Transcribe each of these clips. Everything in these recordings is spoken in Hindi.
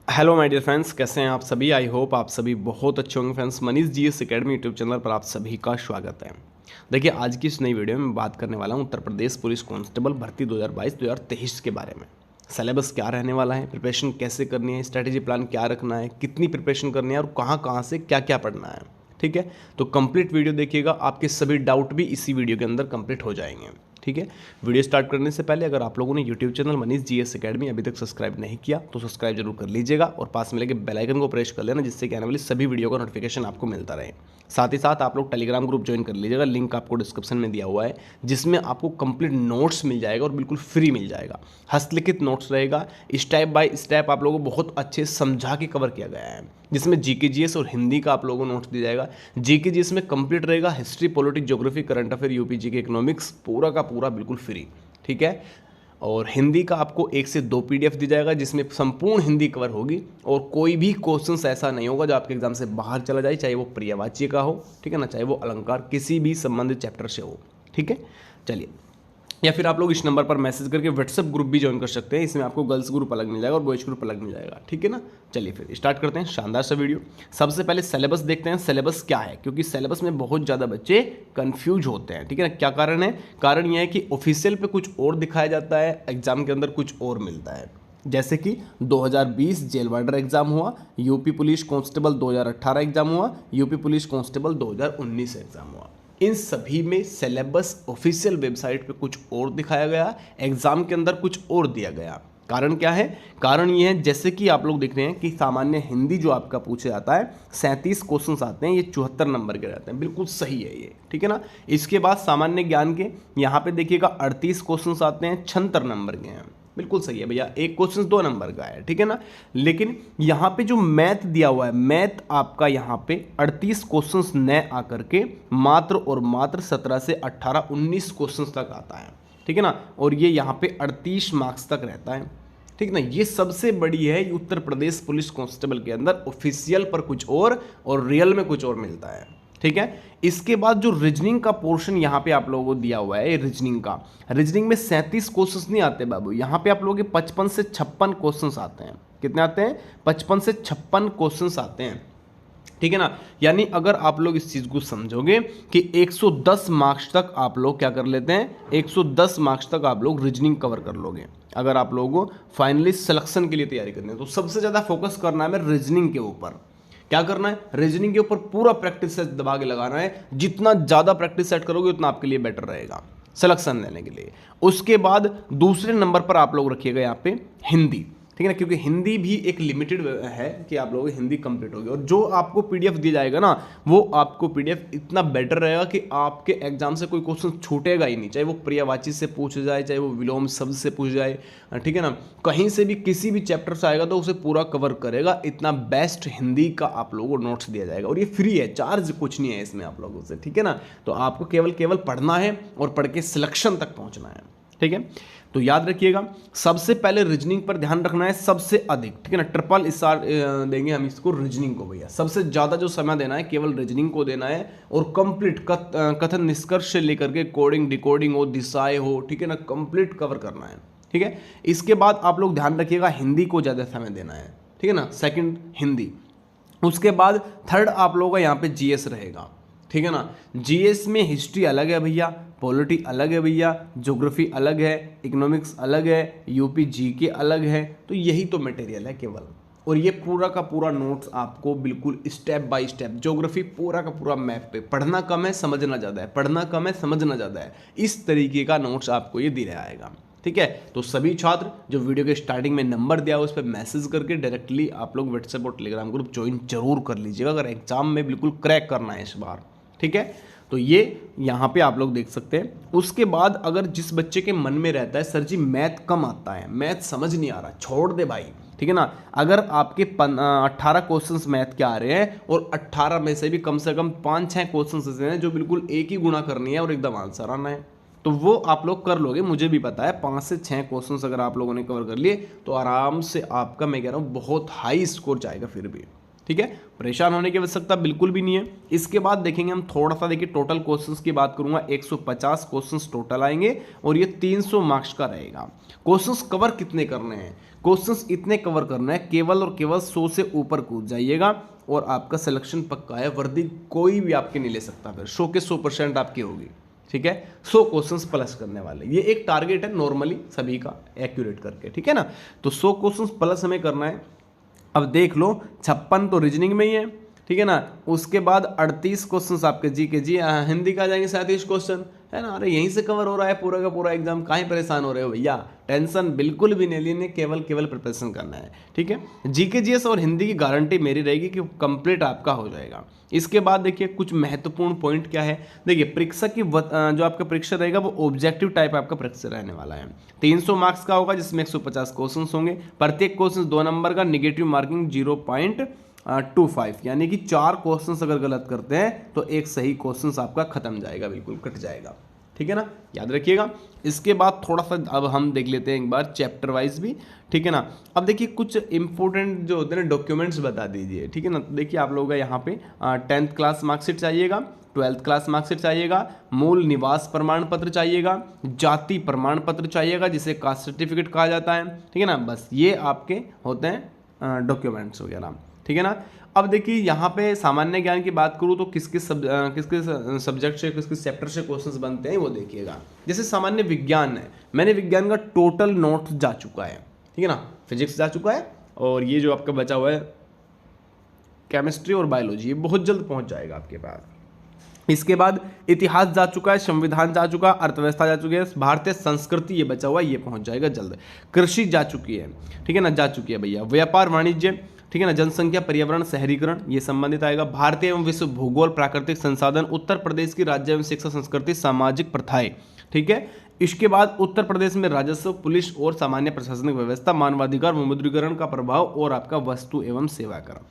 हेलो माय डियर फ्रेंड्स, कैसे हैं आप सभी। आई होप आप सभी बहुत अच्छे होंगे। Friends, Manish GS academy YouTube channel पर आप सभी का स्वागत है। देखिए, आज की इस नई वीडियो में बात करने वाला हूं उत्तर प्रदेश पुलिस कांस्टेबल भर्ती 2022-2023 के बारे में। सिलेबस क्या रहने वाला है, प्रिपरेशन कैसे करनी है, स्ट्रैटेजी प्लान क्या रखना है, कितनी प्रिपरेशन करनी है और कहाँ कहाँ से क्या क्या पढ़ना है। ठीक है, तो कंप्लीट वीडियो देखिएगा, आपके सभी डाउट भी इसी वीडियो के अंदर कंप्लीट हो जाएंगे। ठीक है, वीडियो स्टार्ट करने से पहले अगर आप लोगों ने YouTube channel Manish GS academy अभी तक सब्सक्राइब नहीं किया तो सब्सक्राइब जरूर कर लीजिएगा और पास में लगे बेल आइकन को प्रेस कर लेना, जिससे कि आने वाली सभी वीडियो का नोटिफिकेशन आपको मिलता रहे। साथ ही साथ आप लोग टेलीग्राम ग्रुप ज्वाइन कर लीजिएगा, लिंक आपको डिस्क्रिप्शन में दिया हुआ है, जिसमें आपको कंप्लीट नोट्स मिल जाएगा और बिल्कुल फ्री मिल जाएगा। हस्तलिखित नोट्स रहेगा, स्टेप बाय स्टेप आप लोगों को बहुत अच्छे समझा के कवर किया गया है, जिसमें जीके जीएस और हिंदी का आप लोगों को नोट्स दिया जाएगा। जीके जीएस में कंप्लीट रहेगा, history, politics, geography, current affair, UP GK, economics पूरा का पूरा बिल्कुल फ्री। ठीक है, और हिंदी का आपको 1 से 2 पीडीएफ दी जाएगा, जिसमें संपूर्ण हिंदी कवर होगी और कोई भी क्वेश्चंस ऐसा नहीं होगा जो आपके एग्जाम से बाहर चला जाए, चाहे वो पर्यायवाची का हो, ठीक है ना, चाहे वो अलंकार किसी भी संबंधित चैप्टर से हो। ठीक है, चलिए, या फिर आप लोग इस नंबर पर मैसेज करके व्हाट्सएप ग्रुप भी ज्वाइन कर सकते हैं। इसमें आपको गर्ल्स ग्रुप अलग मिल जाएगा और बॉयज ग्रुप अलग मिल जाएगा। ठीक है ना, चलिए फिर स्टार्ट करते हैं शानदार सा वीडियो। सबसे पहले सिलेबस देखते हैं, सिलेबस क्या है, क्योंकि सिलेबस में बहुत ज़्यादा बच्चे कंफ्यूज होते हैं। ठीक है ना, क्या कारण है? कारण यह है कि ऑफिशियल पे कुछ और दिखाया जाता है, एग्जाम के अंदर कुछ और मिलता है। जैसे कि 2020 जेल वार्डर एग्जाम हुआ, यूपी पुलिस कांस्टेबल 2018 एग्जाम हुआ, यूपी पुलिस कांस्टेबल 2019 एग्जाम हुआ। इन सभी में सिलेबस ऑफिशियल वेबसाइट पे कुछ और दिखाया गया, एग्जाम के अंदर कुछ और दिया गया। कारण क्या है? कारण ये है, जैसे कि आप लोग देख रहे हैं कि सामान्य हिंदी जो आपका पूछा जाता है 37 क्वेश्चंस आते हैं, ये 74 नंबर के रहते हैं। बिल्कुल सही है ये, ठीक है ना। इसके बाद सामान्य ज्ञान के यहाँ पे देखिएगा 38 क्वेश्चंस आते हैं, 76 नंबर के हैं। बिल्कुल सही है भैया, एक क्वेश्चन 2 नंबर का है, ठीक है ना। लेकिन यहाँ पे जो मैथ दिया हुआ है, मैथ आपका यहाँ पे 38 क्वेश्चंस नए आकर के मात्र और मात्र 17 से 18 19 क्वेश्चंस तक आता है, ठीक है ना। और ये यहाँ पे 38 मार्क्स तक रहता है, ठीक ना। ये सबसे बड़ी है, उत्तर प्रदेश पुलिस कांस्टेबल के अंदर ऑफिशियल पर कुछ और रियल में कुछ और मिलता है, ठीक है। इसके बाद जो रीजनिंग का पोर्शन यहाँ पे आप लोगों को दिया हुआ है, रीजनिंग में 37 क्वेश्चंस नहीं आते बाबू, यहाँ पे आप लोगों के 55 से 56 क्वेश्चंस आते हैं। कितने आते हैं? 55 से 56 क्वेश्चंस आते हैं, ठीक है ना। यानी अगर आप लोग इस चीज को समझोगे कि 110 मार्क्स तक आप लोग क्या कर लेते हैं, 110 मार्क्स तक आप लोग रीजनिंग कवर कर लोगे। अगर आप लोगों को फाइनली सिलेक्शन के लिए तैयारी करनी है तो सबसे ज्यादा फोकस करना है हमें रीजनिंग के ऊपर। क्या करना है? रीजनिंग के ऊपर पूरा प्रैक्टिस सेट दबा के लगाना है। जितना ज्यादा प्रैक्टिस सेट करोगे उतना आपके लिए बेटर रहेगा सिलेक्शन लेने के लिए। उसके बाद दूसरे नंबर पर आप लोग रखिएगा यहाँ पे हिंदी, ठीक है ना, क्योंकि हिंदी भी एक लिमिटेड है कि आप लोगों की हिंदी कंप्लीट होगी। और जो आपको पीडीएफ दिया जाएगा ना, वो आपको पीडीएफ इतना बेटर रहेगा कि आपके एग्जाम से कोई क्वेश्चन छूटेगा ही नहीं, चाहे वो पर्यायवाची से पूछ जाए, चाहे वो विलोम शब्द से पूछ जाए, ठीक है ना। कहीं से भी किसी भी चैप्टर से आएगा तो उसे पूरा कवर करेगा। इतना बेस्ट हिंदी का आप लोगों को नोट्स दिया जाएगा और ये फ्री है, चार्ज कुछ नहीं है इसमें आप लोगों से, ठीक है ना। तो आपको केवल पढ़ना है और पढ़ के सिलेक्शन तक पहुंचना है, ठीक है। तो याद रखिएगा, सबसे पहले रीजनिंग पर ध्यान रखना है सबसे अधिक, ठीक है ना। ट्रिपल स्टार देंगे हम इसको रीजनिंग को भैया, सबसे ज्यादा जो समय देना है केवल रीजनिंग को देना है और कंप्लीट कथन निष्कर्ष से लेकर के कोडिंग डिकोडिंग हो, दिशाएं हो, ठीक है ना, कंप्लीट कवर करना है, ठीक है। इसके बाद आप लोग ध्यान रखिएगा हिंदी को ज्यादा समय देना है, ठीक है ना, सेकंड हिंदी। उसके बाद थर्ड आप लोगों का यहाँ पे जीएस रहेगा, ठीक है ना। जीएस में हिस्ट्री अलग है भैया, पॉलिटी अलग है भैया, ज्योग्राफी अलग है, इकोनॉमिक्स अलग है, यूपी जीके अलग है। तो यही तो मटेरियल है केवल, और ये पूरा का पूरा नोट्स आपको बिल्कुल स्टेप बाय स्टेप, ज्योग्राफी पूरा का पूरा मैप पे, पढ़ना कम है समझना ज़्यादा है, पढ़ना कम है समझना ज़्यादा है, इस तरीके का नोट्स आपको ये दिया जाएगा, ठीक है। तो सभी छात्र जो वीडियो के स्टार्टिंग में नंबर दिया उस पर मैसेज करके डायरेक्टली आप लोग व्हाट्सएप और टेलीग्राम ग्रुप ज्वाइन जरूर कर लीजिएगा, अगर एग्जाम में बिल्कुल क्रैक करना है इस बार, ठीक है। तो ये यहाँ पे आप लोग देख सकते हैं। उसके बाद अगर जिस बच्चे के मन में रहता है सर जी मैथ कम आता है, मैथ समझ नहीं आ रहा, छोड़ दे भाई, ठीक है ना। अगर आपके 18 क्वेश्चंस मैथ के आ रहे हैं और 18 में से भी कम 5-6 क्वेश्चंस ऐसे हैं जो बिल्कुल एक ही गुणा करनी है और एकदम आंसर आना है, तो वो आप लोग कर लोगे। मुझे भी पता है 5 से 6 क्वेश्चंस अगर आप लोगों ने कवर कर लिए तो आराम से आपका, मैं कह रहा हूँ, बहुत हाई स्कोर जाएगा फिर भी, ठीक है, परेशान होने की आवश्यकता बिल्कुल भी नहीं है। इसके बाद देखेंगे हम थोड़ा सा, देखिए टोटल क्वेश्चंस की बात करूंगा, 150 क्वेश्चंस टोटल आएंगे और ये 300 मार्क्स का रहेगा। क्वेश्चंस कवर कितने करने हैं? क्वेश्चंस इतने कवर करना है, केवल और केवल 100 से ऊपर कूद जाइएगा और आपका सिलेक्शन पक्का है। वर्दी कोई भी आपके नहीं ले सकता, फिर 100 के 100% आपकी होगी। ठीक है, 100 क्वेश्चंस प्लस करने वाले, ये एक टारगेट है नॉर्मली सभी का, एक्यूरेट करके। ठीक है ना, तो 100 क्वेश्चंस प्लस हमें करना है। अब देख लो 56 तो रीजनिंग में ही है, ठीक है ना। उसके बाद 38 क्वेश्चंस आपके जी के जी, हिंदी का आ जाएंगे 37 क्वेश्चन, है ना। अरे यहीं से कवर हो रहा है पूरा का पूरा एग्जाम, काहे परेशान हो रहे हो भैया? टेंशन बिल्कुल भी नहीं लेनी, केवल केवल प्रिपरेशन करना है। ठीक है, जीके जीएस और हिंदी की गारंटी मेरी रहेगी कि कंप्लीट आपका हो जाएगा। इसके बाद देखिए कुछ महत्वपूर्ण पॉइंट क्या है। देखिए परीक्षा की जो आपका परीक्षा रहेगा वो ऑब्जेक्टिव टाइप आपका परीक्षा रहने वाला है। 300 मार्क्स का होगा, जिसमें 150 क्वेश्चन होंगे। प्रत्येक क्वेश्चन 2 नंबर का, निगेटिव मार्किंग 0.25, यानी कि 4 क्वेश्चंस अगर गलत करते हैं तो एक सही क्वेश्चंस आपका खत्म जाएगा, बिल्कुल कट जाएगा। ठीक है ना, याद रखिएगा। इसके बाद थोड़ा सा अब हम देख लेते हैं एक बार चैप्टर वाइज भी। ठीक है ना, अब देखिए कुछ इंपॉर्टेंट जो होते हैं ना डॉक्यूमेंट्स बता दीजिए। ठीक है ना, तो देखिए आप लोगों का यहाँ पे 10th क्लास मार्कशीट चाहिएगा, 12th क्लास मार्कशीट चाहिएगा, मूल निवास प्रमाण पत्र चाहिएगा, जाति प्रमाण पत्र चाहिएगा जिसे कास्ट सर्टिफिकेट कहा जाता है। ठीक है ना, बस ये आपके होते हैं डॉक्यूमेंट्स वगैरह। ठीक है ना, अब देखिए यहाँ पे सामान्य ज्ञान की बात करूँ तो किस किस सब्जेक्ट से, किस किस चैप्टर से क्वेश्चंस बनते हैं वो देखिएगा। जैसे सामान्य विज्ञान है, मैंने विज्ञान का टोटल नोट जा चुका है। ठीक है ना, फिजिक्स जा चुका है और ये जो आपका बचा हुआ है केमिस्ट्री और बायोलॉजी, ये बहुत जल्द पहुंच जाएगा आपके पास। इसके बाद इतिहास जा चुका है, संविधान जा चुका है, अर्थव्यवस्था जा चुकी है, भारतीय संस्कृति ये बचा हुआ है, ये पहुंच जाएगा जल्द। कृषि जा चुकी है, ठीक है ना, जा चुकी है भैया। व्यापार वाणिज्य, ठीक है ना, जनसंख्या, पर्यावरण, शहरीकरण, ये संबंधित आएगा। भारतीय एवं विश्व भूगोल, प्राकृतिक संसाधन, उत्तर प्रदेश की राज्य एवं शिक्षा संस्कृति, सामाजिक प्रथाएं। ठीक है, इसके बाद उत्तर प्रदेश में राजस्व, पुलिस और सामान्य प्रशासनिक व्यवस्था, मानवाधिकार, विमुद्रीकरण का प्रभाव और आपका वस्तु एवं सेवा कर।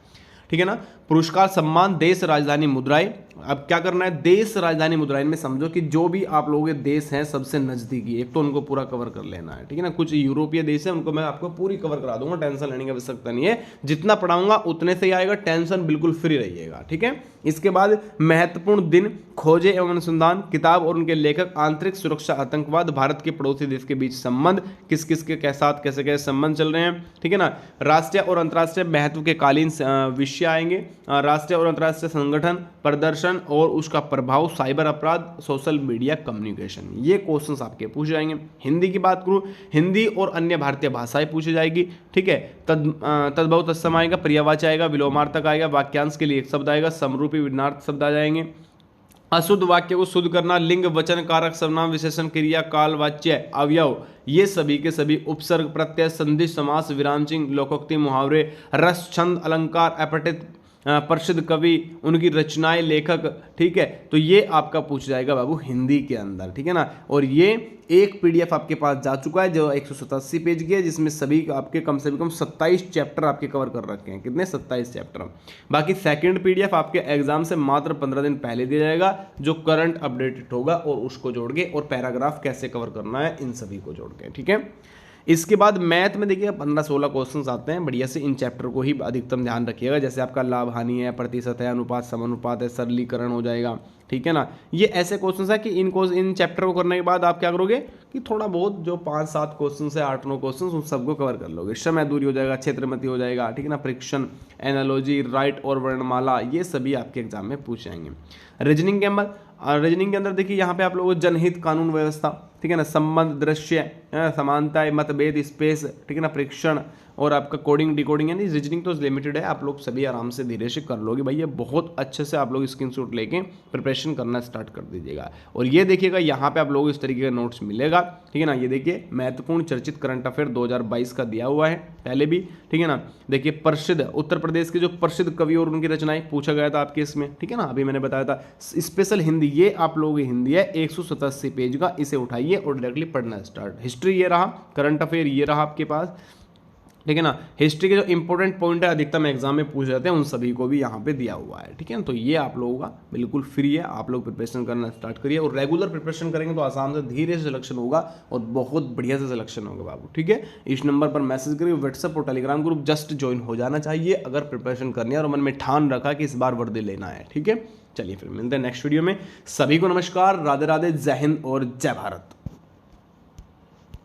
ठीक है ना, पुरस्कार, सम्मान, देश राजधानी मुद्राएं। अब क्या करना है, देश राजधानी मुद्राएं में समझो कि जो भी आप लोगों के देश हैं सबसे नजदीकी, एक तो उनको पूरा कवर कर लेना है। ठीक है ना, कुछ यूरोपीय देश है उनको मैं आपको पूरी कवर करा दूंगा, टेंशन लेने की आवश्यकता नहीं है। जितना पढ़ाऊंगा उतने से ही आएगा, टेंशन बिल्कुल फ्री रहिएगा। ठीक है, इसके बाद महत्वपूर्ण दिन, खोजे एवं अनुसंधान, किताब और उनके लेखक, आंतरिक सुरक्षा, आतंकवाद, भारत के पड़ोसी देश के बीच संबंध, किस किस के साथ कैसे कैसे संबंध चल रहे हैं। ठीक है ना, राष्ट्रीय और अंतर्राष्ट्रीय महत्व के कालीन विषय आएंगे, राष्ट्रीय और अंतर्राष्ट्रीय संगठन, प्रदर्शन और उसका प्रभाव, साइबर अपराध, सोशल मीडिया कम्युनिकेशन, ये क्वेश्चंस आपके पूछे जाएंगे। हिंदी की बात करूं, हिंदी और अन्य भारतीय भाषाएं पूछी जाएगी। ठीक है, तद्भव तत्सम आएगा, पर्यायवाची आएगा, विलोमार्थक आएगा, वाक्यांश के लिए एक शब्द आएगा, समरूपी विनार्थ शब्द आ जाएंगे। अशुद्ध वाक्य को शुद्ध करना, लिंग, वचन, कारक, सर्वनाम, विशेषण, क्रिया, काल, वाच्य, अवयव, ये सभी के सभी, उपसर्ग, प्रत्यय, संधि, समास, विराम चिन्ह, लोकोक्ति, मुहावरे, रस, छंद, अलंकार, अपठित, प्रसिद्ध कवि, उनकी रचनाएं, लेखक। ठीक है, तो ये आपका पूछ जाएगा बाबू हिंदी के अंदर। ठीक है ना, और ये एक पीडीएफ आपके पास जा चुका है जो 187 पेज की है, जिसमें सभी आपके कम से कम 27 चैप्टर आपके कवर कर रखे हैं। कितने? 27 चैप्टर। बाकी सेकंड पीडीएफ आपके एग्जाम से मात्र 15 दिन पहले दिया जाएगा, जो करंट अपडेटेड होगा और उसको जोड़ के, और पैराग्राफ कैसे कवर करना है इन सभी को जोड़ के। ठीक है, इसके बाद मैथ में देखिए 15-16 क्वेश्चंस आते हैं बढ़िया से। इन चैप्टर को ही अधिकतम ध्यान रखिएगा, जैसे आपका लाभ हानि है, प्रतिशत है, अनुपात समानुपात है, सरलीकरण हो जाएगा। ठीक है ना, ये ऐसे क्वेश्चंस है कि इन चैप्टर को करने के बाद आप क्या करोगे कि थोड़ा बहुत जो 5-7 क्वेश्चन है, 8-9 क्वेश्चन, उन सबको कवर कर लोगे। समय दूरी हो जाएगा, क्षेत्रमति हो जाएगा। ठीक है ना, परीक्षण, एनालॉजी, राइट और वर्णमाला, ये सभी आपके एग्जाम में पूछ जाएंगे। रीजनिंग के अंदर देखिए यहाँ पे आप लोगों को जनहित, कानून व्यवस्था, ठीक है ना, संबंध, दृश्य, समानता, मतभेद, स्पेस, ठीक है ना, परीक्षण और आपका कोडिंग, डिकोडिंग, यानी रीजनिंग तो लिमिटेड है, आप लोग सभी आराम से धीरे से कर लोगे भैया। बहुत अच्छे से आप लोग स्क्रीनशॉट लेके प्रिपरेशन करना स्टार्ट कर दीजिएगा। और ये देखिएगा यहाँ पे आप लोगों को इस तरीके का नोट्स मिलेगा। ठीक है ना, ये देखिए महत्वपूर्ण चर्चित करंट अफेयर 2022 का दिया हुआ है पहले भी। ठीक है ना, देखिए प्रसिद्ध उत्तर प्रदेश के जो प्रसिद्ध कवि और उनकी रचनाएं पूछा गया था आपके इसमें। ठीक है ना, अभी मैंने बताया था। स्पेशल हिंदी, ये आप लोगों की हिंदी है 187 पेज का, इसे उठाइए और डायरेक्टली पढ़ना स्टार्ट। हिस्ट्री ये रहा, करंट अफेयर ये रहा आपके पास, ठीक है ना। हिस्ट्री के जो इंपॉर्टेंट पॉइंट है अधिकतम एग्जाम में पूछ जाते हैं, उन सभी को भी यहाँ पे दिया हुआ है। ठीक है ना, तो ये आप लोगों का बिल्कुल फ्री है, आप लोग प्रिपरेशन करना स्टार्ट करिए और रेगुलर प्रिपरेशन करेंगे तो आसाम से धीरे से सिलेक्शन होगा और बहुत बढ़िया से सिलेक्शन होगा बाबू। ठीक है, इस नंबर पर मैसेज करिए, व्हाट्सएप और टेलीग्राम ग्रुप जस्ट ज्वाइन हो जाना चाहिए अगर प्रिपरेशन करनी है और मन में ठान रखा कि इस बार वर्दी लेना है। ठीक है, चलिए फिर मिलते हैं नेक्स्ट वीडियो में। सभी को नमस्कार, राधे राधे, जय हिंद और जय भारत।